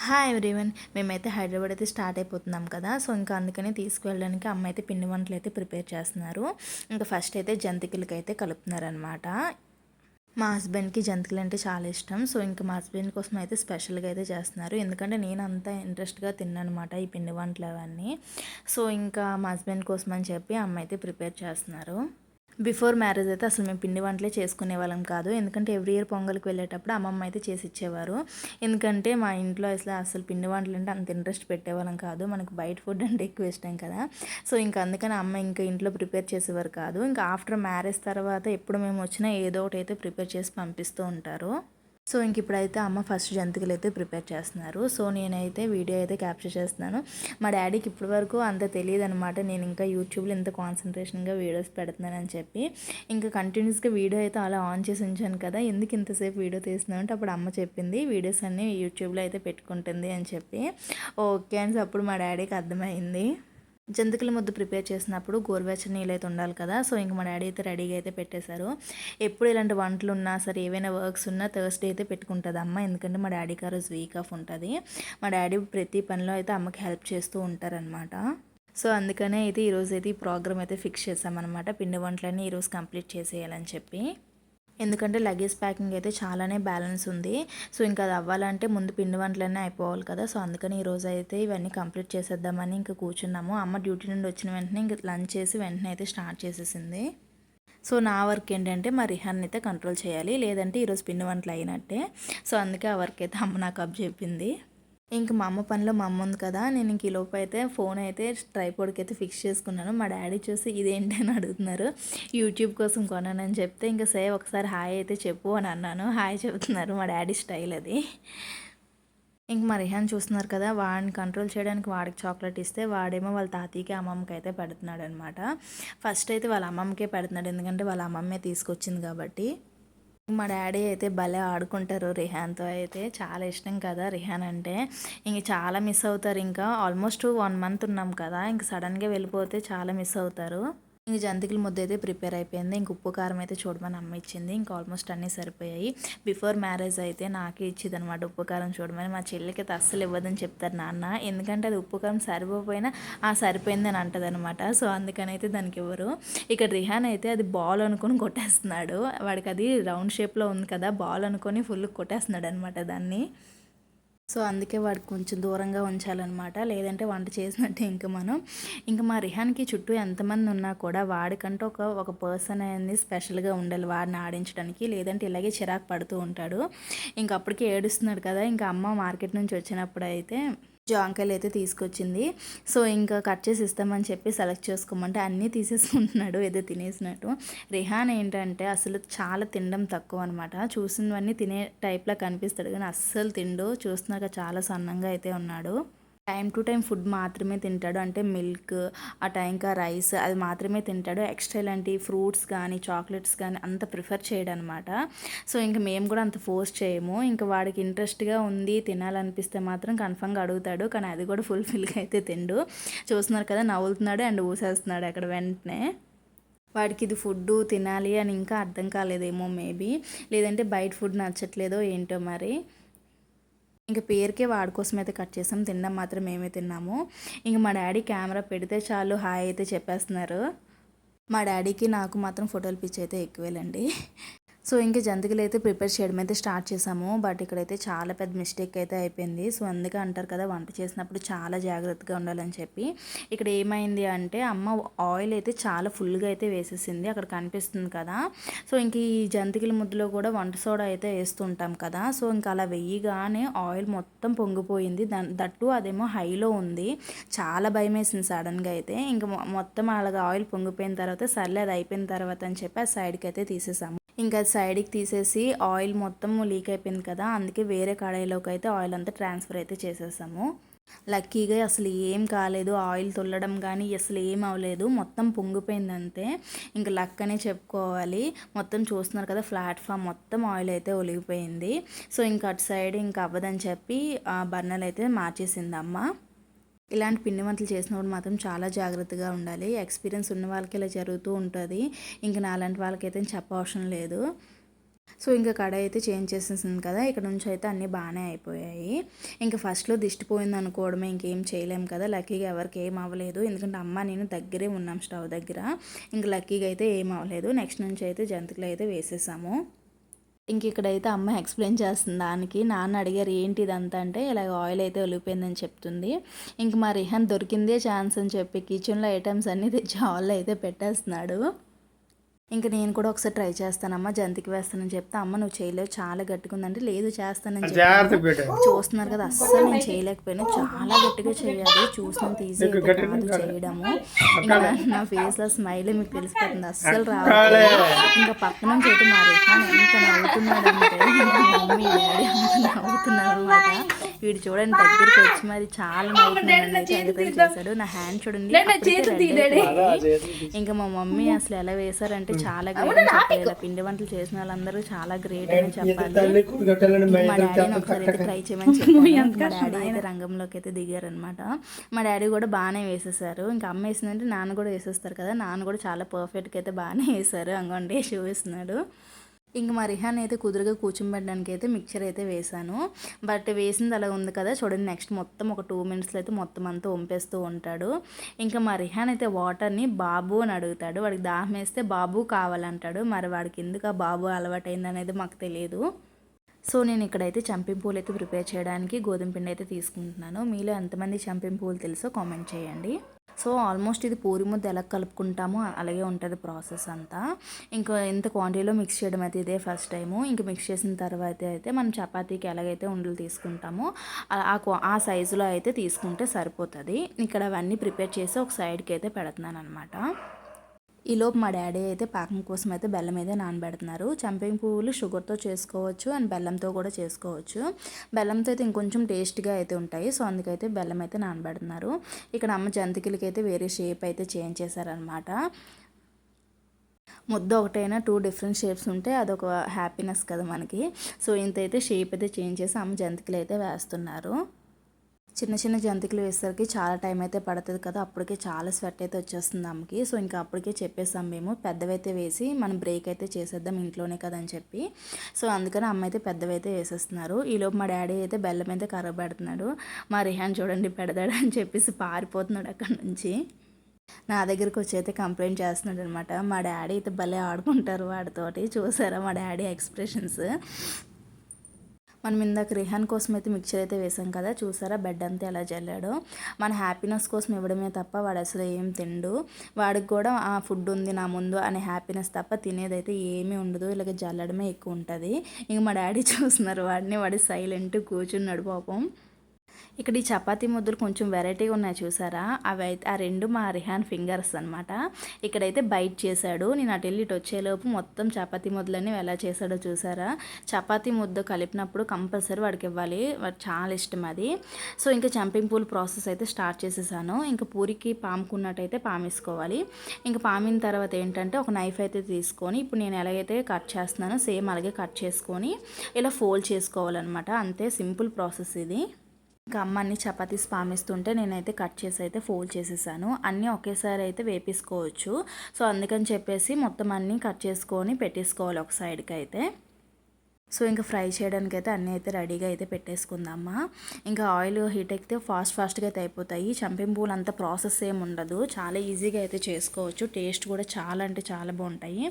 Hi everyone. మేమైతే హైదరాబాద్ అయితే start అయిపోతున్నాం కదా. సో ఇంకా అందుకని తీసుకువెళ్ళడానికి అమ్మ అయితే పిండి వంటలు అయితే ప్రిపేర్ చేస్తున్నారు. ఇంకా ఫస్ట్ అయితే జంతికలకి అయితే కలుపుతున్నారనమాట. మా హస్బెండ్కి జంతికలు అంటే చాలా ఇష్టం. సో ఇంకా మా హస్బెండ్ కోసం అయితే స్పెషల్గా అయితే చేస్తున్నారు. ఎందుకంటే నేను అంత ఇంట్రెస్ట్గా తిన్నానమాట ఈ పిండి వంటలు అవన్నీ. సో ఇంకా మా హస్బెండ్ కోసం అని చెప్పి అమ్మ అయితే ప్రిపేర్ చేస్తున్నారు. బిఫోర్ మ్యారేజ్ అయితే అసలు మేము పిండి వంటలే చేసుకునే వాళ్ళం కాదు. ఎందుకంటే ఎవ్రీ ఇయర్ పొంగల్కి వెళ్ళేటప్పుడు అమ్మమ్మ అయితే చేసి ఇచ్చేవారు. ఎందుకంటే మా ఇంట్లో అసలు పిండి వంటలు అంటే అంత ఇంట్రెస్ట్ పెట్టేవాళ్ళం కాదు. మనకు బయట ఫుడ్ అంటే ఎక్కువ ఇష్టం కదా. సో ఇంకా అందుకని అమ్మ ఇంకా ఇంట్లో ప్రిపేర్ చేసేవారు కాదు. ఇంకా ఆఫ్టర్ మ్యారేజ్ తర్వాత ఎప్పుడు మేము వచ్చినా ఏదో ఒకటి అయితే ప్రిపేర్ చేసి పంపిస్తూ ఉంటారు. సో ఇంక ఇప్పుడైతే అమ్మ ఫస్ట్ జంతికలు అయితే ప్రిపేర్ చేస్తున్నారు. సో నేనైతే వీడియో అయితే క్యాప్చర్ చేస్తున్నాను. మా డాడీకి ఇప్పటి వరకు అంత తెలియదు అనమాట. నేను ఇంకా యూట్యూబ్లో ఇంత కాన్సన్ట్రేషన్గా వీడియోస్ పెడుతున్నానని చెప్పి ఇంకా కంటిన్యూస్గా వీడియో అయితే అలా ఆన్ చేసి ఉంచాను కదా. ఎందుకు ఇంతసేపు వీడియో తీస్తున్నాను అంటే అప్పుడు అమ్మ చెప్పింది వీడియోస్ అన్నీ యూట్యూబ్లో అయితే పెట్టుకుంటుంది అని చెప్పి. ఓకే అని అప్పుడు మా డాడీకి అర్థమైంది. జంతికల ముద్ద ప్రిపేర్ చేసినప్పుడు గోరువెచ్చని నీళ్ళు అయితే ఉండాలి కదా. సో ఇంక మా డాడీ అయితే రెడీగా అయితే పెట్టేశారు. ఎప్పుడు ఇలాంటి వంటలు ఉన్నా సరే ఏవైనా వర్క్స్ ఉన్నా థర్స్డే అయితే పెట్టుకుంటుంది అమ్మ. ఎందుకంటే మా డాడీకి ఆ రోజు వీక్ ఆఫ్ ఉంటుంది. మా డాడీ ప్రతి పనిలో అయితే అమ్మకి హెల్ప్ చేస్తూ ఉంటారనమాట. సో అందుకనే అయితే ఈరోజు అయితే ఈ ప్రోగ్రామ్ అయితే ఫిక్స్ చేసామన్నమాట. పిండి వంటలన్నీ ఈరోజు కంప్లీట్ చేసేయాలని చెప్పి. ఎందుకంటే లగేజ్ ప్యాకింగ్ అయితే చాలానే బ్యాలెన్స్ ఉంది. సో ఇంకా అది అవ్వాలంటే ముందు పిండి వంటలన్నీ అయిపోవాలి కదా. సో అందుకని ఈరోజు అయితే ఇవన్నీ కంప్లీట్ చేసేద్దామని ఇంకా కూర్చున్నాము. అమ్మ డ్యూటీ నుండి వచ్చిన వెంటనే ఇంక లంచ్ చేసి వెంటనే అయితే స్టార్ట్ చేసేసింది. సో నా వర్క్ ఏంటంటే మా రిహాన్ అయితే కంట్రోల్ చేయాలి, లేదంటే ఈరోజు పిండి వంటలు అయినట్టే. సో అందుకే ఆ వర్క్ అయితే అమ్మ నాకు చెప్పింది. ఇంక మా అమ్మ పనిలో మా అమ్మ ఉంది కదా. నేను ఇంక ఈలోపు అయితే ఫోన్ అయితే ట్రైపోడ్కి అయితే ఫిక్స్ చేసుకున్నాను. మా డాడీ చూసి ఇదేంటి అని అడుగుతున్నారు. యూట్యూబ్ కోసం కొనానని చెప్తే ఇంకా సేవ్ ఒకసారి హాయ్ అయితే చెప్పు అని అన్నాను. హాయ్ చెబుతున్నారు. మా డాడీ స్టైల్ అది. ఇంక మా రిహాన్ చూస్తున్నారు కదా, వాడిని కంట్రోల్ చేయడానికి వాడికి చాక్లెట్ ఇస్తే వాడేమో వాళ్ళ తాతయ్యకి అమ్మమ్మకి అయితే పెడుతున్నాడు అనమాట. ఫస్ట్ అయితే వాళ్ళ అమ్మమ్మకే పెడుతున్నాడు, ఎందుకంటే వాళ్ళ అమ్మమ్మే తీసుకొచ్చింది కాబట్టి. మా డాడీ అయితే భలే ఆడుకుంటారు రిహాన్తో. అయితే చాలా ఇష్టం కదా రిహాన్ అంటే. ఇంక చాలా మిస్ అవుతారు. ఇంకా ఆల్మోస్ట్ 1 మంత్ ఉన్నాం కదా, ఇంక సడన్గా వెళ్ళిపోతే చాలా మిస్ అవుతారు. ఇంక జంతికల ముద్ద అయితే ప్రిపేర్ అయిపోయింది. ఇంక ఉప్పు కారం అయితే చూడమని అమ్మ ఇచ్చింది. ఇంక ఆల్మోస్ట్ అన్నీ సరిపోయాయి. బిఫోర్ మ్యారేజ్ అయితే నాకే ఇచ్చింది అనమాట ఉప్పు కారం చూడమని. మా చెల్లికి అయితే అస్సలు ఇవ్వదని చెప్తారు నాన్న. ఎందుకంటే అది ఉప్పు కారం సరిపోయినా సరిపోయింది అని అంటది అనమాట. సో అందుకని అయితే దానికి ఇవ్వరు. ఇక్కడ రిహాన్ అయితే అది బాల్ అనుకొని కొట్టేస్తున్నాడు. వాడికి అది రౌండ్ షేప్లో ఉంది కదా, బాల్ అనుకొని ఫుల్ కొట్టేస్తున్నాడు అనమాట దాన్ని. సో అందుకే వాడికి కొంచెం దూరంగా ఉంచాలన్నమాట, లేదంటే వంట చేసినట్టే. ఇంకా మా రిహాన్కి చుట్టూ ఎంతమంది ఉన్నా కూడా వాడికంటూ ఒక పర్సన్ అనేది స్పెషల్గా ఉండాలి వాడిని ఆడించడానికి, లేదంటే ఇలాగే చిరాకు పడుతూ ఉంటాడు. ఇంక అప్పటికే ఏడుస్తున్నాడు కదా. ఇంకా అమ్మ మార్కెట్ నుంచి వచ్చినప్పుడు అయితే జాంకాయలు అయితే తీసుకొచ్చింది. సో ఇంకా కట్ చేసి ఇస్తామని చెప్పి సెలెక్ట్ చేసుకోమంటే అన్నీ తీసేసుకుంటున్నాడు ఏదో తినేసినట్టు. రిహాన్ ఏంటంటే అసలు చాలా తినడం తక్కువ అనమాట. చూసినవన్నీ తినే టైప్లా కనిపిస్తాడు కానీ అస్సలు తిండు. చూస్తున్నాక చాలా సన్నంగా అయితే ఉన్నాడు. టైం టు టైం ఫుడ్ మాత్రమే తింటాడు. అంటే మిల్క్, ఆ టైంకా రైస్ అది మాత్రమే తింటాడు. ఎక్స్ట్రా ఇలాంటి ఫ్రూట్స్ కానీ చాక్లెట్స్ కానీ అంత ప్రిఫర్ చేయడం అనమాట. సో ఇంకా మేము కూడా అంత ఫోర్స్ చేయము. ఇంకా వాడికి ఇంట్రెస్ట్గా ఉంది తినాలనిపిస్తే మాత్రం కన్ఫర్మ్గా అడుగుతాడు. కానీ అది కూడా ఫుల్ఫిల్గా అయితే తిండు. చూస్తున్నారు కదా, నవ్వులుతున్నాడు అండ్ ఊసేస్తున్నాడు అక్కడ వెంటనే. వాడికి ఇది ఫుడ్ తినాలి అని ఇంకా అర్థం కాలేదేమో మేబీ, లేదంటే బయట ఫుడ్ నచ్చట్లేదో ఏంటో మరి. ఇంకా పేరుకే వాడి కోసం అయితే కట్ చేసాం, తినడం మాత్రం మేమే తిన్నాము. ఇంక మా డాడీ కెమెరా పెడితే చాలు హాయ్ అయితే చెప్పేస్తున్నారు. మా డాడీకి నాకు మాత్రం ఫోటోలు పిచ్చి అయితే ఎక్కువేలండి. సో ఇంకా జంతికలు అయితే ప్రిపేర్ చేయడం అయితే స్టార్ట్ చేసాము. బట్ ఇక్కడైతే చాలా పెద్ద మిస్టేక్ అయితే అయిపోయింది. సో అందుకే అంటారు కదా వంట చేసినప్పుడు చాలా జాగ్రత్తగా ఉండాలని చెప్పి. ఇక్కడ ఏమైంది అంటే అమ్మ ఆయిల్ అయితే చాలా ఫుల్గా అయితే వేసేసింది, అక్కడ కనిపిస్తుంది కదా. సో ఇంక ఈ జంతికల ముద్దలో కూడా వంట సోడా అయితే వేస్తుంటాం కదా. సో ఇంకా అలా వెయ్యగానే ఆయిల్ మొత్తం పొంగిపోయింది. దట్టు అదేమో హైలో ఉంది. చాలా భయం వేసింది సడన్గా అయితే. ఇంకా మొత్తం అలాగ ఆయిల్ పొంగిపోయిన తర్వాత సర్లే అది అయిపోయిన తర్వాత అని చెప్పి ఆ సైడ్కి అయితే తీసేసాము. ఇంకా సైడ్కి తీసేసి ఆయిల్ మొత్తం లీక్ అయిపోయింది కదా, అందుకే వేరే కడాయిలోకి అయితే ఆయిల్ అంతా ట్రాన్స్ఫర్ అయితే చేసేసాము. లక్కీగా అసలు ఏం కాలేదు, ఆయిల్ తొల్లడం కానీ అసలు ఏం అవ్వలేదు, మొత్తం పొంగిపోయింది అంతే. ఇంకా లక్ అనే చెప్పుకోవాలి. మొత్తం చూస్తున్నారు కదా ప్లాట్ఫామ్ మొత్తం ఆయిల్ అయితే ఒలిగిపోయింది. సో ఇంకా అటు సైడ్ ఇంకా అవ్వదని చెప్పి బర్నర్ అయితే మార్చేసింది అమ్మ. ఇలాంటి పిండి వంటలు చేసినప్పుడు మాత్రం చాలా జాగ్రత్తగా ఉండాలి. ఎక్స్పీరియన్స్ ఉన్న వాళ్ళకి ఇలా జరుగుతూ ఉంటుంది. ఇంక నాలాంటి వాళ్ళకైతే చెప్పవసరం లేదు. సో ఇంకా కడాయి అయితే చేంజ్ చేసేసింది కదా, ఇక్కడ నుంచి అయితే అన్నీ బాగానే అయిపోయాయి. ఇంకా ఫస్ట్లో దిష్టి పోయింది అనుకోవడమే, ఇంకేం చేయలేము కదా. లక్కీగా ఎవరికి ఏం అవ్వలేదు, ఎందుకంటే అమ్మ నేను దగ్గరే ఉన్నాం స్టవ్ దగ్గర. ఇంకా లక్కీగా అయితే ఏం అవ్వలేదు. నెక్స్ట్ నుంచి అయితే జంతికలు అయితే వేసేసాము. ఇంక ఇక్కడైతే అమ్మ ఎక్స్ప్లెయిన్ చేస్తుంది దానికి. నాన్న అడిగారు ఏంటి ఇదంతా అంటే, ఇలాగ ఆయిల్ అయితే ఒలిగిపోయిందని చెప్తుంది. ఇంక మా రిహాన్ దొరికిందే ఛాన్స్ అని చెప్పి కిచెన్లో ఐటమ్స్ అన్నీ తెచ్చి ఆయిల్ అయితే పెట్టేస్తున్నాడు. ఇంకా నేను కూడా ఒకసారి ట్రై చేస్తానమ్మా, జంతికి వేస్తానని చెప్తే అమ్మ నువ్వు చేయలేవు చాలా గట్టిగా ఉందంటే లేదు చేస్తానని చెప్పి చూస్తున్నారు కదా, అస్సలు నేను చేయలేకపోయాను. చాలా గట్టిగా చేయాలి, చూసినంత ఈజీ అయితే కాదు చేయడము. ఇంకా నా ఫేస్లో స్మైల్ మీకు తెలిసిపోతుంది, అస్సలు రావాలి. ఇంకా పక్క నుంచి అయితే మా రిహాన్ ఎంత నవ్వుతున్నాడంటే మమ్మీ డాడీ అంత నవ్వుతున్నారు అనమాట. వీడు చూడండి దగ్గరికి వచ్చి మరి చాలా నవ్వుతున్నాడు అయితే అందుకని చేశాడు. నా హ్యాండ్ చూడండి. ఇంకా మా మమ్మీ అసలు ఎలా వేశారంటే చాలా గ్రేట్ అని చెప్పాలి. ఇలా పిండి వంటలు చేసిన వాళ్ళందరూ చాలా గ్రేట్ అని చెప్పాలి. మా డాడీని ఒకసారి అయితే ట్రై చేయమని చెప్పాను. మా డాడీ అయితే రంగంలోకి అయితే దిగారనమాట. మా డాడీ కూడా బాగానే వేసేసారు. ఇంకా అమ్మ వేసిందంటే నాన్న కూడా వేసేస్తారు కదా, నాన్న కూడా చాలా పర్ఫెక్ట్గా అయితే బాగానే వేశారు. అంగండి చూపిస్తున్నాడు. ఇంక మా రిహాన్ అయితే కుదురుగా కూర్చోబెట్టడానికి అయితే మిక్చర్ అయితే వేసాను. బట్ వేసింది అలా ఉంది కదా చూడండి, నెక్స్ట్ మొత్తం ఒక 2 మినిట్స్లో అయితే మొత్తం అంతా వంపేస్తూ ఉంటాడు. ఇంకా మా రిహాన్ అయితే వాటర్ని బాబు అని అడుగుతాడు. వాడికి దాహం వేస్తే బాబు కావాలంటాడు. మరి వాడికి ఎందుకు ఆ బాబు అలవాటైంది అనేది మాకు తెలియదు. సో నేను ఇక్కడైతే చంపింపూలు అయితే ప్రిపేర్ చేయడానికి గోధుమ పిండి అయితే తీసుకుంటున్నాను. మీలో ఎంతమంది చంపింపూలు తెలుసో కామెంట్ చేయండి. సో ఆల్మోస్ట్ ఇది పూరి ముద్ద ఎలా కలుపుకుంటామో అలాగే ఉంటుంది ప్రాసెస్ అంతా. ఇంకా ఇంత క్వాంటిటీలో మిక్స్ చేయడం అయితే ఇదే ఫస్ట్ టైము. ఇంకా మిక్స్ చేసిన తర్వాత అయితే మనం చపాతీకి ఎలాగైతే ఉండలు తీసుకుంటామో ఆ సైజులో అయితే తీసుకుంటే సరిపోతుంది. ఇక్కడ అవన్నీ ప్రిపేర్ చేసి ఒక సైడ్కి అయితే పెడుతున్నాను అనమాట. ఈలోపు మా డాడీ అయితే పాకం కోసం అయితే బెల్లం అయితే నానబెడుతున్నారు. చంపంగి పువ్వులు షుగర్తో చేసుకోవచ్చు అండ్ బెల్లంతో కూడా చేసుకోవచ్చు. బెల్లంతో అయితే ఇంకొంచెం టేస్ట్గా అయితే ఉంటాయి. సో అందుకైతే బెల్లం అయితే నానబెడుతున్నారు. ఇక్కడ అమ్మ జంతికలకి అయితే వేరే షేప్ అయితే చేంజ్ చేశారనమాట. ముద్ద ఒకటైనా 2 డిఫరెంట్ షేప్స్ ఉంటే అదొక హ్యాపీనెస్ కదా మనకి. సో ఇంతైతే షేప్ అయితే చేంజ్ చేసి అమ్మ జంతికలు అయితే వేస్తున్నారు. చిన్న చిన్న జంతికలు వేసేసరికి చాలా టైం అయితే పడుతుంది కదా, అప్పటికే చాలా స్వెట్ అయితే వచ్చేస్తుంది అమ్మకి. సో ఇంకా అప్పటికే చెప్పేసాం మేము పెద్దవైతే వేసి మనం బ్రేక్ అయితే చేసేద్దాం ఇంట్లోనే కదా అని చెప్పి. సో అందుకని అమ్మ అయితే పెద్దవైతే వేసేస్తున్నారు. ఈలోపు మా డాడీ అయితే బెల్లం అయితే కరగబెడుతున్నాడు. మా రిహాన్ చూడండి పెడతాడు అని చెప్పేసి పారిపోతున్నాడు అక్కడ నుంచి. నా దగ్గరికి వచ్చి అయితే కంప్లైంట్ చేస్తున్నాడు అనమాట. మా డాడీ అయితే భలే ఆడుకుంటారు వాడితోటి. చూసారా మా డాడీ ఎక్స్ప్రెషన్స్. మనం ఇందాక రిహాన్ కోసం అయితే మిక్చర్ అయితే వేసాం కదా, చూసారా బెడ్ అంతా ఎలా జల్లాడో. మన హ్యాపీనెస్ కోసం ఇవ్వడమే తప్ప వాడు అసలు ఏం తిండు. వాడికి కూడా ఆ ఫుడ్ ఉంది నా ముందు అనే హ్యాపీనెస్ తప్ప తినేదైతే ఏమీ ఉండదు. ఇలాగ జల్లడమే ఎక్కువ ఉంటుంది. ఇంక మా డాడీ చూస్తున్నారు వాడిని, వాడి సైలెంట్ కూర్చున్నాడు పాపం. ఇక్కడ ఈ చపాతీ ముద్దలు కొంచెం వెరైటీగా ఉన్నాయి చూసారా, అవి అయితే ఆ 2 మా రిహాన్ ఫింగర్స్ అనమాట. ఇక్కడైతే బైట్ చేశాడు. నేను అటు వెళ్ళి ఇటు వచ్చేలోపు మొత్తం చపాతీ ముద్దలన్నీ ఎలా చేశాడో చూసారా. చపాతీ ముద్ద కలిపినప్పుడు కంపల్సరీ వాడికి ఇవ్వాలి, వాడికి చాలా ఇష్టం అది. సో ఇంకా చంపింగ్ పూల్ ప్రాసెస్ అయితే స్టార్ట్ చేసేసాను. ఇంకా పూరికి పాముకున్నట్టయితే పామేసుకోవాలి. ఇంకా పామిన తర్వాత ఏంటంటే ఒక నైఫ్ అయితే తీసుకొని ఇప్పుడు నేను ఎలాగైతే కట్ చేస్తున్నానో సేమ్ అలాగే కట్ చేసుకొని ఇలా ఫోల్డ్ చేసుకోవాలన్నమాట. అంతే, సింపుల్ ప్రాసెస్ ఇది. ఇంకా అమ్మ అన్ని చపాతీస్ పామిస్తుంటే నేనైతే కట్ చేసి అయితే ఫోల్డ్ చేసేసాను. అన్నీ ఒకేసారి అయితే వేపేసుకోవచ్చు. సో అందుకని చెప్పేసి మొత్తం అన్నీ కట్ చేసుకొని పెట్టేసుకోవాలి ఒక సైడ్కి అయితే. సో ఇంకా ఫ్రై చేయడానికి అయితే అన్నీ అయితే రెడీగా అయితే పెట్టేసుకుందామా. ఇంకా ఆయిల్ హీట్ ఎక్కితే ఫాస్ట్గా అయితే అయిపోతాయి. చంపింగ్ పూలు అంత ప్రాసెస్ ఏమి ఉండదు, చాలా ఈజీగా అయితే చేసుకోవచ్చు. టేస్ట్ కూడా చాలా అంటే చాలా బాగుంటాయి.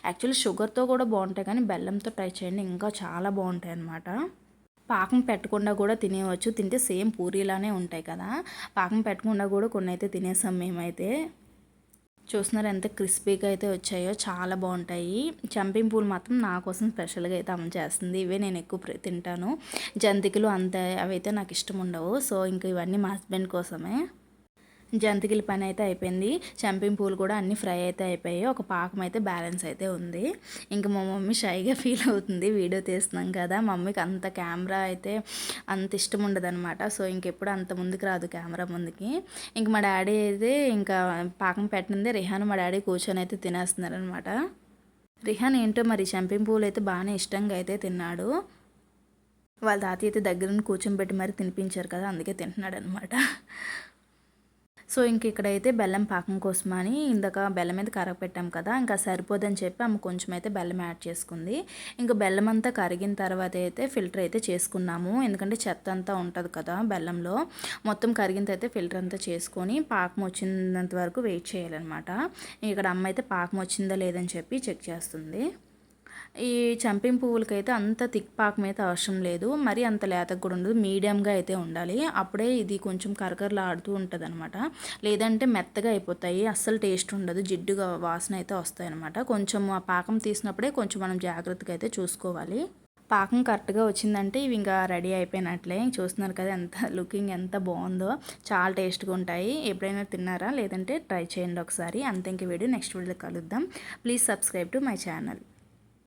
యాక్చువల్లీ షుగర్తో కూడా బాగుంటాయి కానీ బెల్లంతో ట్రై చేయండి ఇంకా చాలా బాగుంటాయి అన్నమాట. పాకం పెట్టకుండా కూడా తినేవచ్చు, తింటే సేమ్ పూరీలానే ఉంటాయి కదా. పాకం పెట్టకుండా కూడా కొన్ని అయితే తినేసాం మేమైతే. చూస్తున్నారు ఎంత క్రిస్పీగా అయితే వచ్చాయో, చాలా బాగుంటాయి. చంపింగ్ పూలు మాత్రం నా కోసం స్పెషల్గా అయితే అమ్మ చేస్తుంది. ఇవే నేను ఎక్కువ తింటాను. జంతికలు అంత అవైతే నాకు ఇష్టం ఉండవు. సో ఇంకా ఇవన్నీ మా హస్బెండ్ కోసమే. జంతికల పని అయితే అయిపోయింది. చంపింగ్ పూలు కూడా అన్నీ ఫ్రై అయితే అయిపోయాయి. ఒక పాకం అయితే బ్యాలెన్స్ అయితే ఉంది. ఇంకా మా మమ్మీ షైగా ఫీల్ అవుతుంది, వీడియో తీస్తున్నాం కదా. మమ్మీకి అంత కెమెరా అయితే అంత ఇష్టం ఉండదు అనమాట. సో ఇంకెప్పుడు అంత ముందుకు రాదు కెమెరా ముందుకి. ఇంక మా డాడీ అయితే ఇంకా పాకం పెట్టింది రిహాన్ మా డాడీ కూర్చొని అయితే తినేస్తున్నారనమాట. రిహాన్ ఏంటో మరి చంపింగ్ పూలు అయితే బాగానే ఇష్టంగా అయితే తిన్నాడు. వాళ్ళ తాతయ్య అయితే దగ్గర కూర్చొని పెట్టి మరి తినిపించారు కదా, అందుకే తింటున్నాడు అనమాట. సో ఇంక ఇక్కడైతే బెల్లం పాకం కోసమని ఇందాక బెల్లం మీద కరగపెట్టాం కదా, ఇంకా సరిపోదని చెప్పి ఆమె కొంచెం అయితే బెల్లం యాడ్ చేసుకుంది. ఇంకా బెల్లం అంతా కరిగిన తర్వాత అయితే ఫిల్టర్ అయితే చేసుకున్నాము, ఎందుకంటే చెత్త అంతా ఉంటుంది కదా బెల్లంలో. మొత్తం కరిగిన తర్వాత ఫిల్టర్ అంతా చేసుకొని పాకం వచ్చినంత వరకు వెయిట్ చేయాలన్నమాట. ఇక్కడ అమ్మ అయితే పాకం వచ్చిందా లేదని చెప్పి చెక్ చేస్తుంది. ఈ చంపింగ్ పువ్వులకైతే అంత థిక్ పాకం అయితే అవసరం లేదు, మరి అంత లేతగా కూడా ఉండదు, మీడియంగా అయితే ఉండాలి. అప్పుడే ఇది కొంచెం కరకరలాడుతూ ఉంటుంది అనమాట. లేదంటే మెత్తగా అయిపోతాయి, అస్సలు టేస్ట్ ఉండదు, జిడ్డుగా వాసన అయితే వస్తాయి అనమాట. కొంచెం ఆ పాకం తీసినప్పుడే కొంచెం మనం జాగ్రత్తగా అయితే చూసుకోవాలి. పాకం కరెక్ట్గా వచ్చిందంటే ఇవి ఇంకా రెడీ అయిపోయినట్లే. చూస్తున్నారు కదా ఎంత లుకింగ్ ఎంత బాగుందో, చాలా టేస్ట్గా ఉంటాయి. ఎప్పుడైనా తిన్నారా? లేదంటే ట్రై చేయండి ఒకసారి. అంతే, ఇంక వీడియో నెక్స్ట్ వీడియోలో కలుద్దాం. Please subscribe to my channel.